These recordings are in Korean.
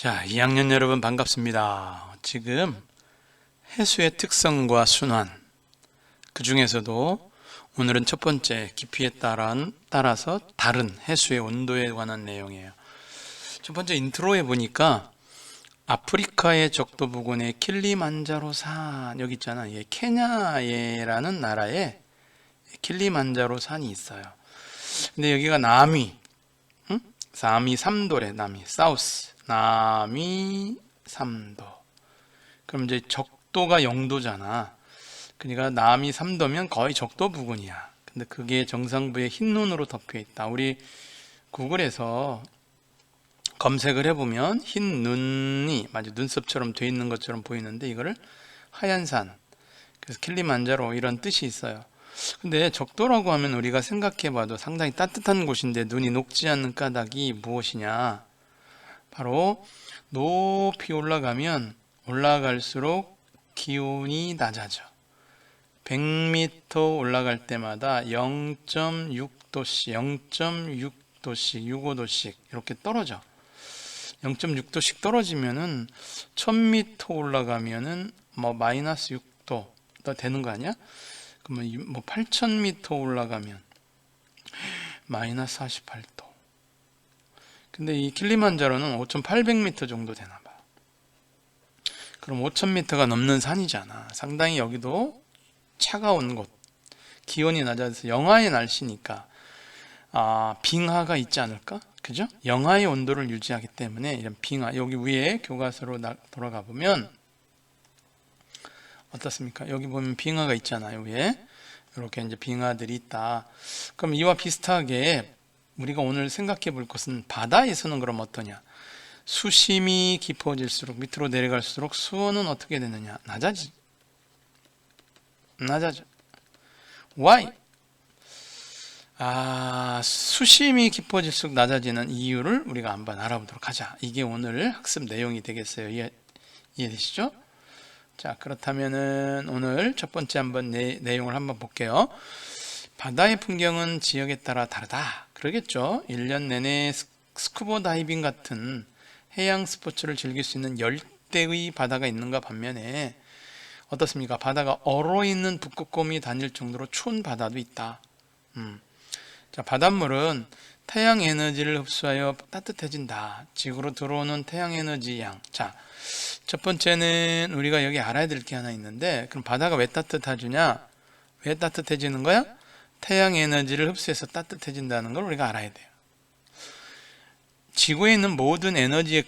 자, 2학년 여러분 반갑습니다. 지금 해수의 특성과 순환, 그 중에서도 오늘은 첫 번째 깊이에 따라서 다른 해수의 온도에 관한 내용이에요. 첫 번째 인트로에 보니까 아프리카의 적도 부근의 킬리만자로 산, 여기 있잖아. 이게 케냐라는 나라에 킬리만자로 산이 있어요. 근데 여기가 남위, 남위 3도래. 남위 사우스, 남위 3도. 그럼 이제 적도가 0도잖아. 그러니까 남위 3도면 거의 적도 부근이야. 근데 그게 정상부에 흰 눈으로 덮여 있다. 우리 구글에서 검색을 해보면 흰 눈이 마치 눈썹처럼 돼 있는 것처럼 보이는데 이거를 하얀 산, 그래서 킬리만자로 이런 뜻이 있어요. 근데 적도라고 하면 우리가 생각해봐도 상당히 따뜻한 곳인데 눈이 녹지 않는 까닭이 무엇이냐? 바로 높이 올라가면 올라갈수록 기온이 낮아져. 100m 올라갈 때마다 0.6도씩, 0.6도씩, 65도씩 이렇게 떨어져. 0.6도씩 떨어지면은 1000m 올라가면은 뭐 마이너스 6도 되는 거 아니야? 그러면 뭐 8000m 올라가면 마이너스 48도. 근데 이 킬리만자로는 5800m 정도 되나 봐. 그럼 5000m가 넘는 산이잖아. 상당히 여기도 차가운 곳, 기온이 낮아서 영하의 날씨니까 빙하가 있지 않을까? 그죠? 영하의 온도를 유지하기 때문에 이런 빙하, 여기 위에 교과서로 돌아가 보면 어떻습니까? 여기 보면 빙하가 있잖아요. 위에 이렇게 이제 빙하들이 있다. 그럼 이와 비슷하게 우리가 오늘 생각해 볼 것은 바다에서는 그럼 어떠냐? 수심이 깊어질수록 밑으로 내려갈수록 수온은 어떻게 되느냐? 낮아져. Why? 수심이 깊어질수록 낮아지는 이유를 우리가 한번 알아보도록 하자. 이게 오늘 학습 내용이 되겠어요. 이해되시죠? 자, 그렇다면은 오늘 첫 번째 한번 내용을 한번 볼게요. 바다의 풍경은 지역에 따라 다르다. 그러겠죠. 1년 내내 스쿠버 다이빙 같은 해양 스포츠를 즐길 수 있는 열대의 바다가 있는가 반면에 어떻습니까? 바다가 얼어있는 북극곰이 다닐 정도로 추운 바다도 있다. 자, 바닷물은 태양 에너지를 흡수하여 따뜻해진다. 지구로 들어오는 태양 에너지 양. 자, 첫 번째는 우리가 여기 알아야 될 게 하나 있는데, 그럼 바다가 왜 따뜻해지냐? 왜 따뜻해지는 거야? 태양 에너지를 흡수해서 따뜻해진다는 걸 우리가 알아야 돼요. 지구에 있는 모든 에너지의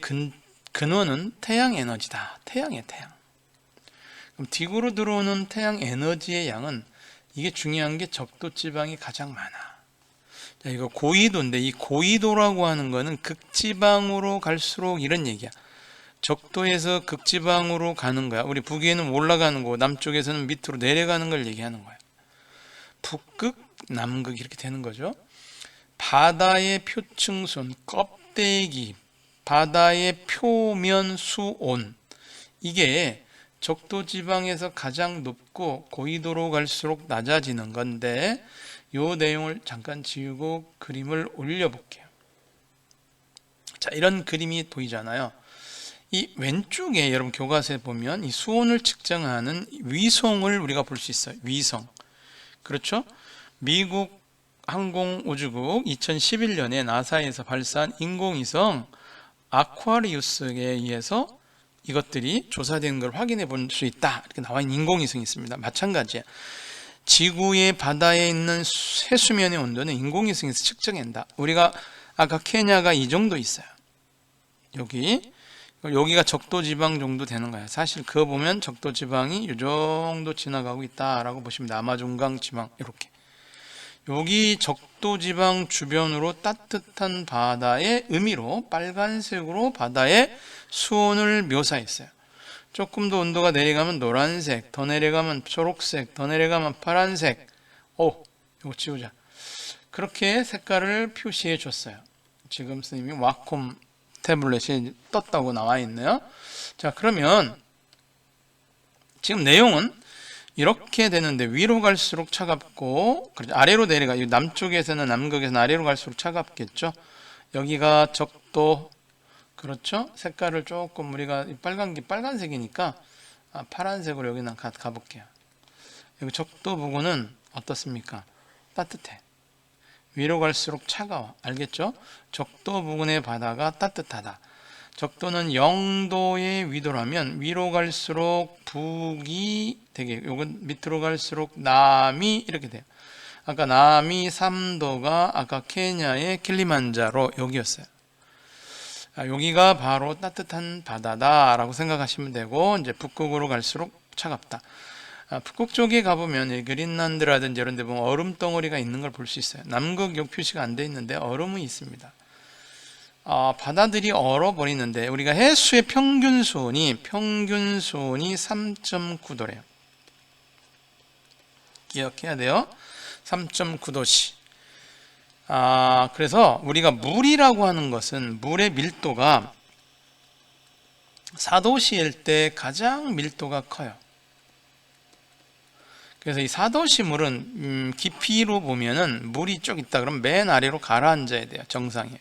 근원은 태양 에너지다. 태양이에요, 태양. 그럼 지구로 들어오는 태양 에너지의 양은 이게 중요한 게 적도 지방이 가장 많아. 자, 이거 고緯도인데 이 고緯도라고 하는 거는 극지방으로 갈수록 이런 얘기야. 적도에서 극지방으로 가는 거야. 우리 북위에는 올라가는 거고 남쪽에서는 밑으로 내려가는 걸 얘기하는 거야. 북극, 남극 이렇게 되는 거죠. 바다의 표층선, 껍데기, 바다의 표면 수온, 이게 적도 지방에서 가장 높고 고緯도로 갈수록 낮아지는 건데 이 내용을 잠깐 지우고 그림을 올려볼게요. 자, 이런 그림이 보이잖아요. 이 왼쪽에 여러분 교과서에 보면 이 수온을 측정하는 위성을 우리가 볼 수 있어요. 위성. 그렇죠? 미국 항공우주국 2011년에 나사에서 발사한 인공위성 아쿠아리우스에 의해서 이것들이 조사된 걸 확인해 볼 수 있다. 이렇게 나와 있는 인공위성이 있습니다. 마찬가지야. 지구의 바다에 있는 해수면의 온도는 인공위성에서 측정한다. 우리가 아까 케냐가 이 정도 있어요. 여기가 적도지방 정도 되는 거야. 사실 그거 보면 적도지방이 이 정도 지나가고 있다라고 보시면 돼. 아마존강 지방 이렇게. 여기 적도지방 주변으로 따뜻한 바다의 의미로 빨간색으로 바다의 수온을 묘사했어요. 조금 더 온도가 내려가면 노란색, 더 내려가면 초록색, 더 내려가면 파란색. 이거 지우자. 그렇게 색깔을 표시해 줬어요. 지금 선생님이 와콤 태블릿이 떴다고 나와 있네요. 자, 그러면 지금 내용은 이렇게 되는데 위로 갈수록 차갑고 아래로 내려가. 남쪽에서는 남극에서는 아래로 갈수록 차갑겠죠. 여기가 적도, 그렇죠? 색깔을 조금 우리가 빨간 게 빨간색이니까 파란색으로 여기는 가볼게요. 여기 적도 부근은 어떻습니까? 따뜻해. 위로 갈수록 차가워. 알겠죠? 적도 부근의 바다가 따뜻하다. 적도는 0도의 위도라면 위로 갈수록 북이 되게, 요건 밑으로 갈수록 남이 이렇게 돼요. 아까 남이 3도가 아까 케냐의 킬리만자로 여기였어요. 여기가 바로 따뜻한 바다다라고 생각하시면 되고, 이제 북극으로 갈수록 차갑다. 북극 쪽에 가보면 그린란드라든지 이런 데 보면 얼음 덩어리가 있는 걸 볼 수 있어요. 남극 표시가 안 돼 있는데 얼음이 있습니다. 바다들이 얼어버리는데 우리가 해수의 평균 수온이 3.9도래요. 기억해야 돼요. 3.9도씨. 그래서 우리가 물이라고 하는 것은 물의 밀도가 4도씨일 때 가장 밀도가 커요. 그래서 이 4도씨 물은 깊이로 보면은 물이 쭉 있다 그러면 맨 아래로 가라앉아야 돼요. 정상에.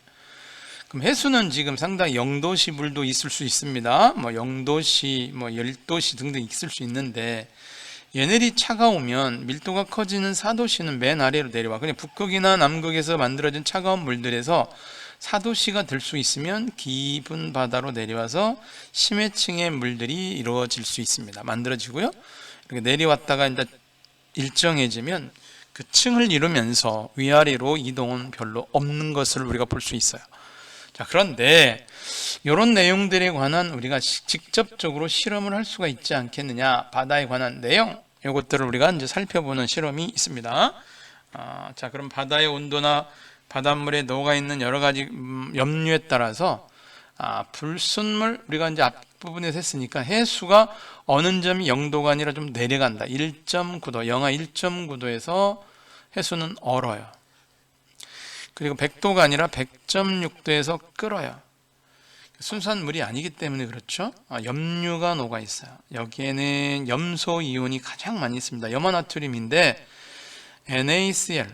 그럼 해수는 지금 상당히 0도씨 물도 있을 수 있습니다. 뭐 0도씨, 뭐 10도씨 등등 있을 수 있는데, 얘네들이 차가우면 밀도가 커지는 4도씨는 맨 아래로 내려와. 그냥 북극이나 남극에서 만들어진 차가운 물들에서 4도씨가 될 수 있으면 깊은 바다로 내려와서 심해층의 물들이 이루어질 수 있습니다. 만들어지고요. 이렇게 내려왔다가 이제 일정해지면 그 층을 이루면서 위아래로 이동은 별로 없는 것을 우리가 볼 수 있어요. 자, 그런데 이런 내용들에 관한 우리가 직접적으로 실험을 할 수가 있지 않겠느냐. 바다에 관한 내용, 이것들을 우리가 이제 살펴보는 실험이 있습니다. 자, 그럼 바다의 온도나 바닷물에 녹아있는 여러 가지 염류에 따라서 불순물, 우리가 이제 앞부분에서 했으니까 해수가 어느 점이 0도가 아니라 좀 내려간다. 1.9도, 영하 1.9도에서 해수는 얼어요. 그리고 100도가 아니라 100.6도에서 끓어요. 순수한 물이 아니기 때문에 그렇죠. 염류가 녹아 있어요. 여기에는 염소 이온이 가장 많이 있습니다. 염화나트륨인데 NaCl,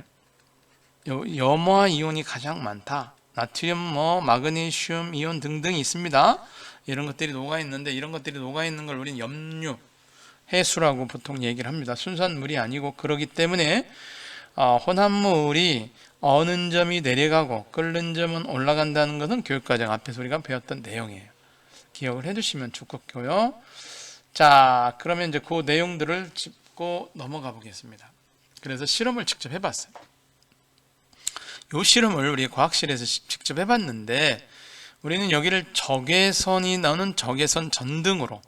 염화 이온이 가장 많다. 나트륨, 마그네슘 이온 등등이 있습니다. 이런 것들이 녹아 있는데, 이런 것들이 녹아 있는 걸 우리는 염류, 해수라고 보통 얘기를 합니다. 순수한 물이 아니고, 그러기 때문에 혼합물이 어느 점이 내려가고 끓는 점은 올라간다는 것은 교육과정 앞에서 우리가 배웠던 내용이에요. 기억을 해두시면 좋겠고요. 자, 그러면 이제 그 내용들을 짚고 넘어가 보겠습니다. 그래서 실험을 직접 해봤어요. 이 실험을 우리 과학실에서 직접 해봤는데, 우리는 여기를 적외선이 나오는 적외선 전등으로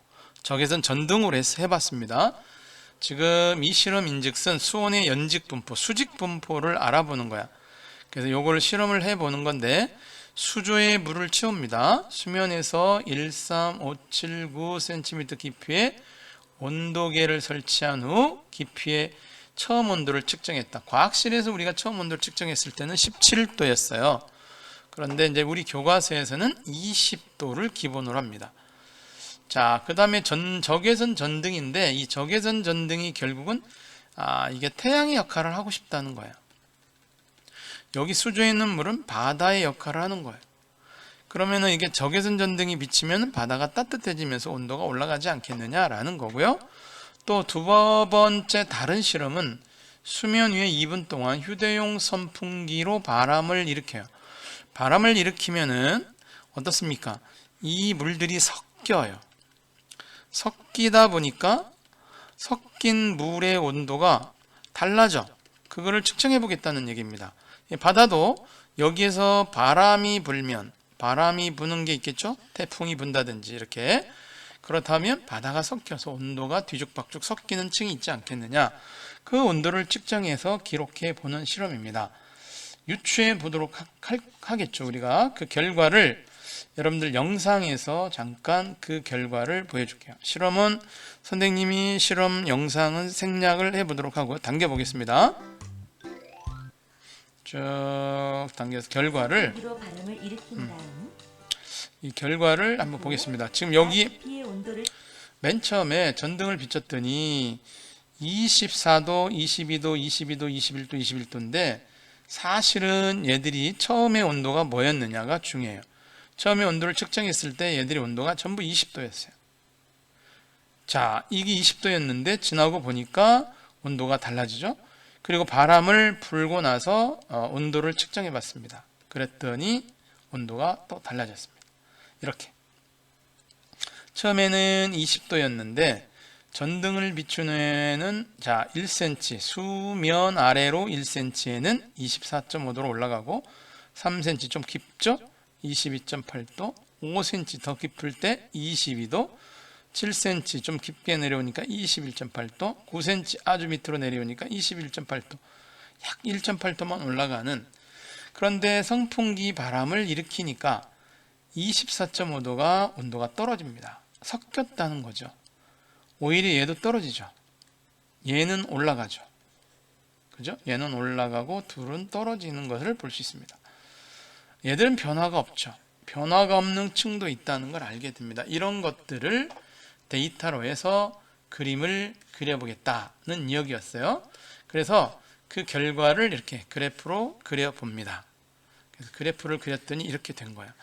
해서 해봤습니다. 지금 이 실험인즉슨 수온의 연직 분포, 수직 분포를 알아보는 거야. 그래서 요걸 실험을 해보는 건데, 수조에 물을 채웁니다. 수면에서 13579cm 깊이에 온도계를 설치한 후 깊이의 처음 온도를 측정했다. 과학실에서 우리가 처음 온도를 측정했을 때는 17도였어요. 그런데 이제 우리 교과서에서는 20도를 기본으로 합니다. 자, 그 다음에 적외선 전등인데, 이 적외선 전등이 결국은 이게 태양의 역할을 하고 싶다는 거예요. 여기 수조에 있는 물은 바다의 역할을 하는 거예요. 그러면은 이게 적외선 전등이 비치면 바다가 따뜻해지면서 온도가 올라가지 않겠느냐라는 거고요. 또 두 번째 다른 실험은 수면 위에 2분 동안 휴대용 선풍기로 바람을 일으켜요. 바람을 일으키면은 어떻습니까? 이 물들이 섞여요. 섞이다 보니까 섞인 물의 온도가 달라져. 그거를 측정해 보겠다는 얘기입니다. 바다도 여기에서 바람이 불면, 바람이 부는 게 있겠죠? 태풍이 분다든지 이렇게. 그렇다면 바다가 섞여서 온도가 뒤죽박죽 섞이는 층이 있지 않겠느냐. 그 온도를 측정해서 기록해 보는 실험입니다. 유추해 보도록 하겠죠. 우리가 그 결과를 여러분들 영상에서 잠깐 그 결과를 보여줄게요. 실험은 선생님이 실험 영상은 생략을 해보도록 하고 당겨보겠습니다. 쭉 당겨서 결과를, 이 결과를 한번 보겠습니다. 지금 여기 맨 처음에 전등을 비췄더니 24도, 22도, 22도, 21도, 21도인데 사실은 얘들이 처음에 온도가 뭐였느냐가 중요해요. 처음에 온도를 측정했을 때 얘들이 온도가 전부 20도였어요. 자, 이게 20도였는데 지나고 보니까 온도가 달라지죠. 그리고 바람을 불고 나서 온도를 측정해 봤습니다. 그랬더니 온도가 또 달라졌습니다. 이렇게 처음에는 20도였는데 전등을 비춘 후에는 자 1cm 수면 아래로 1cm에는 24.5도로 올라가고 3cm 좀 깊죠? 22.8도 5cm 더 깊을 때 22도 7cm 좀 깊게 내려오니까 21.8도 9cm 아주 밑으로 내려오니까 21.8도 약 1.8도만 올라가는 그런데 선풍기 바람을 일으키니까 24.5도가 온도가 떨어집니다. 섞였다는 거죠. 오히려 얘도 떨어지죠. 얘는 올라가죠. 그죠? 얘는 올라가고 둘은 떨어지는 것을 볼 수 있습니다. 얘들은 변화가 없죠. 변화가 없는 층도 있다는 걸 알게 됩니다. 이런 것들을 데이터로 해서 그림을 그려보겠다는 이야기였어요. 그래서 그 결과를 이렇게 그래프로 그려봅니다. 그래서 그래프를 그렸더니 이렇게 된 거예요.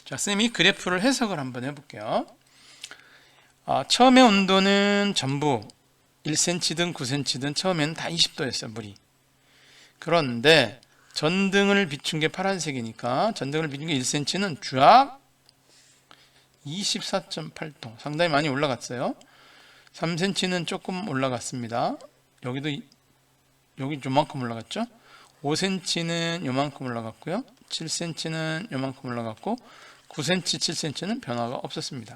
자, 선생님이 그래프를 해석을 한번 해볼게요. 처음에 온도는 전부 1cm든 9cm든 처음에는 다 20도였어요, 물이. 그런데 전등을 비춘 게 파란색이니까 전등을 비춘 게 1cm는 쫙 24.8도 상당히 많이 올라갔어요. 3cm는 조금 올라갔습니다. 여기 요만큼 올라갔죠. 5cm는 요만큼 올라갔고요. 7cm는 요만큼 올라갔고 9cm, 7cm는 변화가 없었습니다.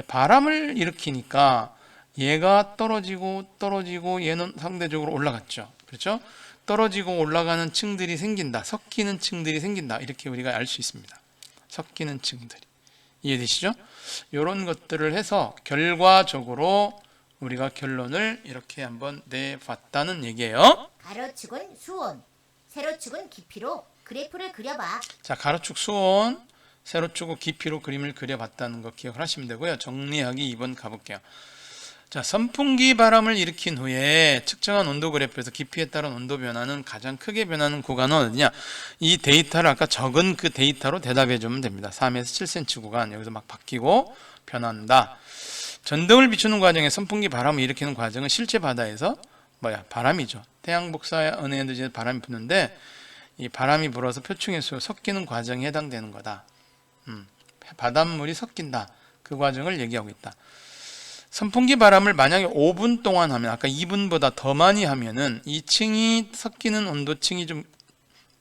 바람을 일으키니까 얘가 떨어지고 얘는 상대적으로 올라갔죠. 그렇죠? 떨어지고 올라가는 층들이 생긴다. 섞이는 층들이 생긴다. 이렇게 우리가 알 수 있습니다. 섞이는 층들이. 이해되시죠? 이런 것들을 해서 결과적으로 우리가 결론을 이렇게 한번 내봤다는 얘기예요. 가로축은 수온, 세로축은 깊이로 그래프를 그려봐. 자, 가로축 수온, 세로축 깊이로 그림을 그려봤다는 거 기억을 하시면 되고요. 정리하기 2번 가볼게요. 자, 선풍기 바람을 일으킨 후에 측정한 온도 그래프에서 깊이에 따른 온도 변화는 가장 크게 변하는 구간은 어디냐? 이 데이터를 아까 적은 그 데이터로 대답해 주면 됩니다. 3에서 7cm 구간 여기서 막 바뀌고 변한다. 전등을 비추는 과정에 선풍기 바람을 일으키는 과정은 실제 바다에서 바람이죠. 태양 복사 은하에너지에서 바람이 부는데 이 바람이 불어서 표층의 수가 섞이는 과정에 해당되는 거다. 바닷물이 섞인다. 그 과정을 얘기하고 있다. 선풍기 바람을 만약에 5분 동안 하면 아까 2분보다 더 많이 하면은 이 층이 섞이는 온도층이 좀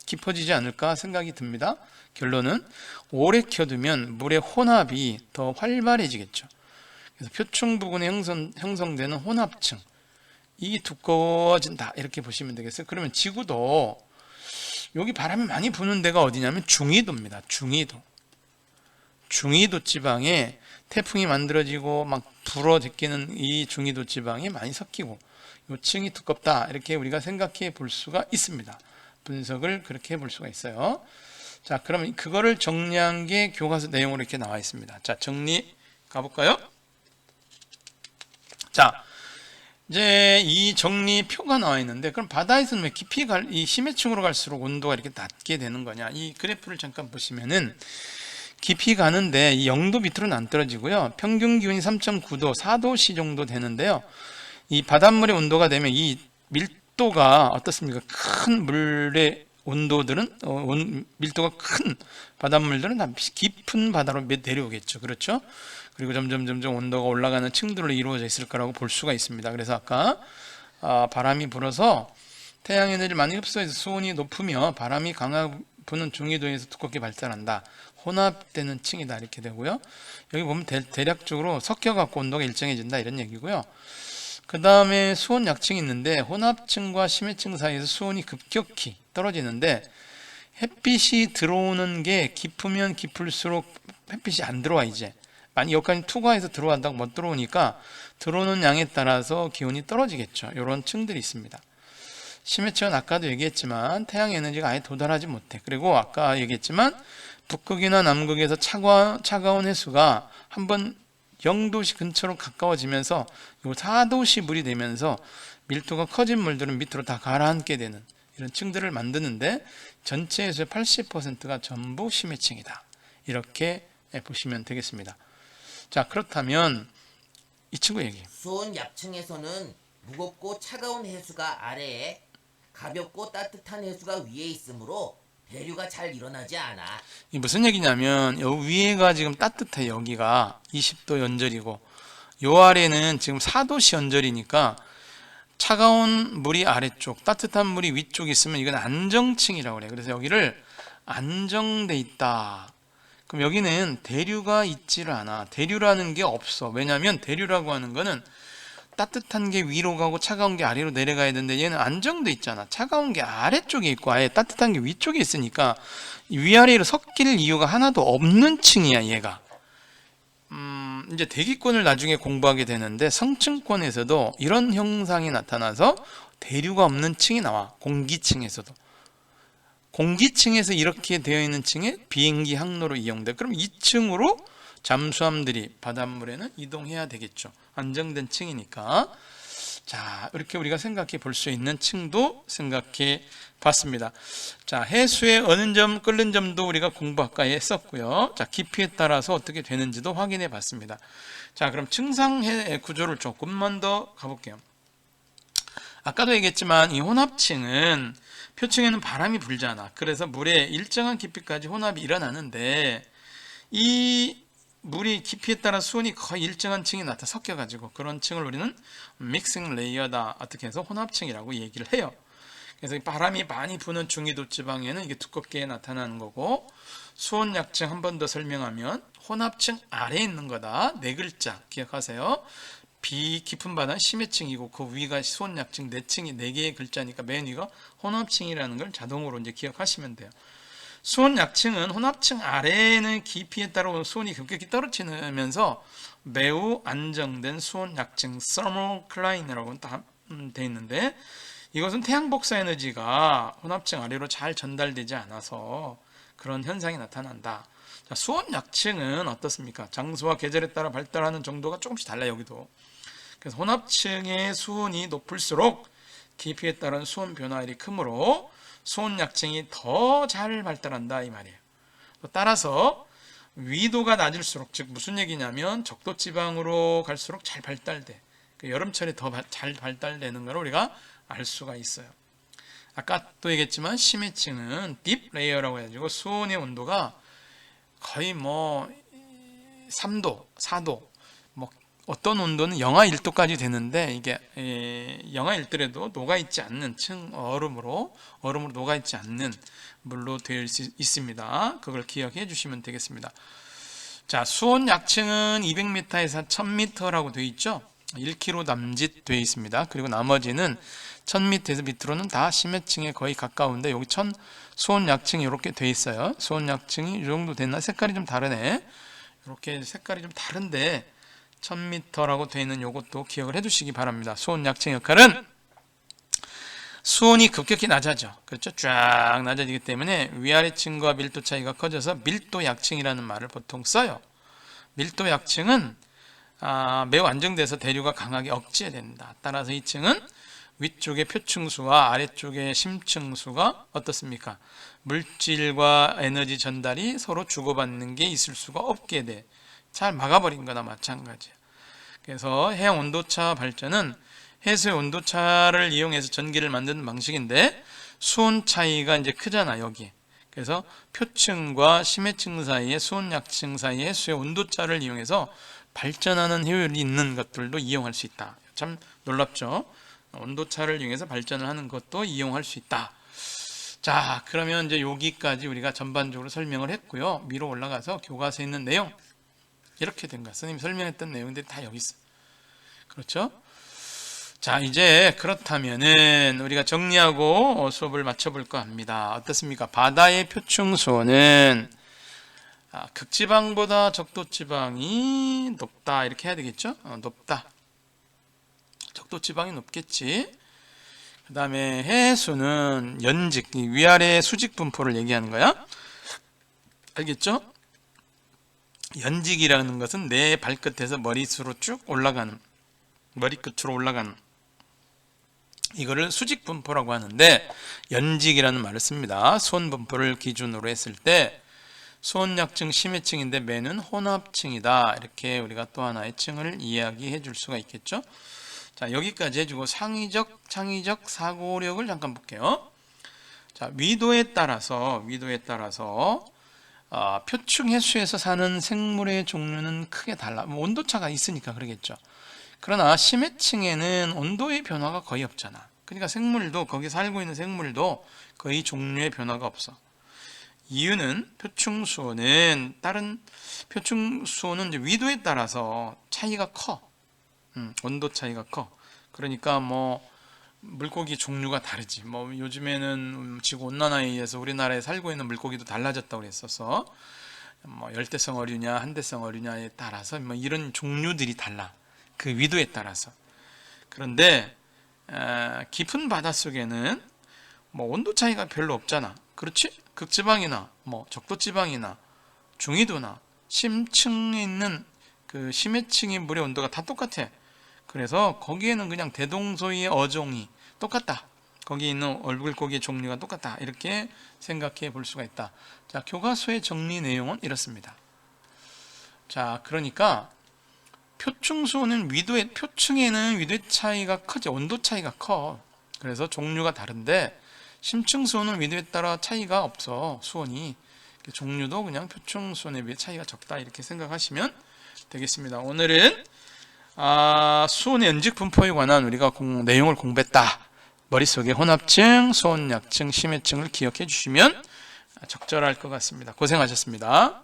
깊어지지 않을까 생각이 듭니다. 결론은 오래 켜두면 물의 혼합이 더 활발해지겠죠. 그래서 표층 부근에 형성되는 혼합층 이게 두꺼워진다 이렇게 보시면 되겠어요. 그러면 지구도 여기 바람이 많이 부는 데가 어디냐면 중위도입니다. 중위도 지방에 태풍이 만들어지고 막 불어 제끼는 이 중위도 지방이 많이 섞이고 요 층이 두껍다 이렇게 우리가 생각해 볼 수가 있습니다. 분석을 그렇게 해볼 수가 있어요. 자, 그러면 그거를 정리한 게 교과서 내용으로 이렇게 나와 있습니다. 자, 정리 가볼까요? 자, 이제 이 정리표가 나와 있는데 그럼 바다에서는 왜 깊이 이 심해층으로 갈수록 온도가 이렇게 낮게 되는 거냐? 이 그래프를 잠깐 보시면은 깊이 가는데 이 0도 밑으로는 안 떨어지고요. 평균 기온이 3.9도, 4도씨 정도 되는데요. 이 바닷물의 온도가 되면 이 밀도가 어떻습니까? 큰 물의 온도들은 밀도가 큰 바닷물들은 다 깊은 바다로 내려오겠죠. 그렇죠? 그리고 점점 온도가 올라가는 층들로 이루어져 있을 거라고 볼 수가 있습니다. 그래서 아까 바람이 불어서 태양 에너지를 많이 흡수해서 수온이 높으며 바람이 강하게 부는 중위도에서 두껍게 발산한다. 혼합되는 층이다 이렇게 되고요. 여기 보면 대략적으로 섞여갖고 온도가 일정해진다 이런 얘기고요. 그 다음에 수온 약층이 있는데 혼합층과 심해층 사이에서 수온이 급격히 떨어지는데 햇빛이 들어오는 게 깊으면 깊을수록 햇빛이 안 들어와 이제. 많이 여기까지 투과해서 들어간다고 못 들어오니까 들어오는 양에 따라서 기온이 떨어지겠죠. 이런 층들이 있습니다. 심해층은 아까도 얘기했지만 태양 에너지가 아예 도달하지 못해. 그리고 아까 얘기했지만 북극이나 남극에서 차가운 해수가 한번 0도씨 근처로 가까워지면서 요 4도씨 물이 되면서 밀도가 커진 물들은 밑으로 다 가라앉게 되는 이런 층들을 만드는데 전체 해수의 80%가 전부 심해층이다. 이렇게 보시면 되겠습니다. 자, 그렇다면 이 친구 얘기. 수온 약층에서는 무겁고 차가운 해수가 아래에 가볍고 따뜻한 해수가 위에 있으므로 대류가 잘 일어나지 않아. 이 무슨 얘기냐면 여기 위에가 지금 따뜻해. 여기가 20도 연절이고 요 아래는 지금 4도씨 연절이니까 차가운 물이 아래쪽, 따뜻한 물이 위쪽에 있으면 이건 안정층이라고 그래요. 그래서 여기를 안정돼 있다. 그럼 여기는 대류가 있지를 않아. 대류라는 게 없어. 왜냐하면 대류라고 하는 거는 따뜻한 게 위로 가고 차가운 게 아래로 내려가야 되는데 얘는 안정돼 있잖아. 차가운 게 아래쪽에 있고 아예 따뜻한 게 위쪽에 있으니까 위아래로 섞일 이유가 하나도 없는 층이야 얘가. 이제 대기권을 나중에 공부하게 되는데 성층권에서도 이런 형상이 나타나서 대류가 없는 층이 나와. 공기층에서도. 공기층에서 이렇게 되어 있는 층에 비행기 항로로 이용돼. 그럼 이 층으로 잠수함들이 바닷물에는 이동해야 되겠죠. 안정된 층이니까. 자, 이렇게 우리가 생각해 볼 수 있는 층도 생각해 봤습니다. 자, 해수의 어느 점, 끓는 점도 우리가 공부 아까 했었고요. 자, 깊이에 따라서 어떻게 되는지도 확인해 봤습니다. 자, 그럼 층상해 구조를 조금만 더 가볼게요. 아까도 얘기했지만 이 혼합층은 표층에는 바람이 불잖아. 그래서 물에 일정한 깊이까지 혼합이 일어나는데 이 물이 깊이에 따라 수온이 거의 일정한 층이 섞여가지고 그런 층을 우리는 믹싱 레이어다. 어떻게 해서 혼합층이라고 얘기를 해요. 그래서 바람이 많이 부는 중위도 지방에는 이게 두껍게 나타나는 거고 수온 약층 한 번 더 설명하면 혼합층 아래에 있는 거다. 네 글자 기억하세요. 비 깊은 바다는 심해층이고 그 위가 수온 약층 4층이 4개의 글자니까 맨 위가 혼합층이라는 걸 자동으로 이제 기억하시면 돼요. 수온 약층은 혼합층 아래에는 깊이에 따라 수온이 급격히 떨어지면서 매우 안정된 수온 약층 thermocline이라고 되어 있는데 이것은 태양 복사 에너지가 혼합층 아래로 잘 전달되지 않아서 그런 현상이 나타난다. 자, 수온 약층은 어떻습니까? 장소와 계절에 따라 발달하는 정도가 조금씩 달라요. 여기도. 그래서 혼합층의 수온이 높을수록 깊이에 따른 수온 변화율이 크므로 수온 약층이 더 잘 발달한다 이 말이에요. 따라서 위도가 낮을수록, 즉 무슨 얘기냐면 적도 지방으로 갈수록 잘 발달돼. 여름철에 더 잘 발달되는 걸 우리가 알 수가 있어요. 아까 또 얘기했지만 심해층은 딥 레이어라고 해가지고 수온의 온도가 거의 3도, 4도, 어떤 온도는 영하 1도까지 되는데 이게 영하 1도라도 녹아있지 않는 얼음으로 녹아있지 않는 물로 되어 있습니다. 그걸 기억해 주시면 되겠습니다. 자, 수온 약층은 200m에서 1000m라고 되어 있죠. 1km 남짓 되어 있습니다. 그리고 나머지는 1000m에서 밑으로는 다 심해층에 거의 가까운데 여기 수온 약층이 이렇게 되어 있어요. 수온 약층이 이 정도 됐나? 색깔이 좀 다르네. 이렇게 색깔이 좀 다른데 1000m라고 되어 있는 이것도 기억을 해두시기 바랍니다. 수온 약층 역할은 수온이 급격히 낮아져. 그렇죠? 쫙 낮아지기 때문에 위아래층과 밀도 차이가 커져서 밀도 약층이라는 말을 보통 써요. 밀도 약층은 매우 안정돼서 대류가 강하게 억제된다. 따라서 이 층은 위쪽의 표층수와 아래쪽의 심층수가 어떻습니까? 물질과 에너지 전달이 서로 주고받는 게 있을 수가 없게 돼. 잘 막아버린 거나 마찬가지야. 그래서 해양 온도차 발전은 해수의 온도차를 이용해서 전기를 만드는 방식인데 수온 차이가 이제 크잖아 여기. 그래서 표층과 심해층 사이에 수온 약층 사이에 해수의 온도차를 이용해서 발전하는 효율이 있는 것들도 이용할 수 있다. 참 놀랍죠? 온도차를 이용해서 발전을 하는 것도 이용할 수 있다. 자, 그러면 이제 여기까지 우리가 전반적으로 설명을 했고요. 위로 올라가서 교과서에 있는 내용 이렇게 된 거야. 선생님이 설명했던 내용들이 다 여기 있어. 그렇죠? 자, 이제 그렇다면은 우리가 정리하고 수업을 마쳐볼까 합니다. 어떻습니까? 바다의 표층수온은 극지방보다 적도지방이 높다 이렇게 해야 되겠죠? 높다. 적도지방이 높겠지. 그 다음에 해수는 연직, 위아래 수직 분포를 얘기하는 거야. 알겠죠? 연직이라는 것은 내 발끝에서 머리끝으로 쭉 올라가는, 머리끝으로 올라가는 이거를 수직 분포라고 하는데 연직이라는 말을 씁니다. 수온 분포를 기준으로 했을 때 수온약층, 심해층인데 매는 혼합층이다. 이렇게 우리가 또 하나의 층을 이야기해 줄 수가 있겠죠. 자, 여기까지 해주고 창의적 사고력을 잠깐 볼게요. 자, 위도에 따라서 표층 해수에서 사는 생물의 종류는 크게 달라. 뭐 온도차가 있으니까 그러겠죠. 그러나 심해층에는 온도의 변화가 거의 없잖아. 그러니까 생물도, 거기 살고 있는 생물도 거의 종류의 변화가 없어. 이유는 표층수온은 이제 위도에 따라서 차이가 커. 온도 차이가 커. 그러니까 뭐 물고기 종류가 다르지. 뭐 요즘에는 지구 온난화에 의해서 우리나라에 살고 있는 물고기도 달라졌다고 그랬어서 뭐 열대성 어류냐 한대성 어류냐에 따라서 뭐 이런 종류들이 달라. 그 위도에 따라서. 그런데 깊은 바닷속에는 뭐 온도 차이가 별로 없잖아. 그렇지? 극지방이나 뭐 적도지방이나 중위도나 심층에 있는 그 심해층의 물의 온도가 다 똑같아. 그래서 거기에는 그냥 대동소이의 어종이 똑같다. 거기 있는 얼굴고기의 종류가 똑같다. 이렇게 생각해 볼 수가 있다. 자, 교과서의 정리 내용은 이렇습니다. 자, 그러니까 표층에는 위도의 차이가 크지. 온도 차이가 커. 그래서 종류가 다른데 심층 수온은 위도에 따라 차이가 없어. 수온이. 종류도 그냥 표층 수온에 비해 차이가 적다. 이렇게 생각하시면 되겠습니다. 오늘은 수온의 연직 분포에 관한 우리가 내용을 공부했다. 머릿속에 혼합층, 수온약층, 심해층을 기억해 주시면 적절할 것 같습니다. 고생하셨습니다.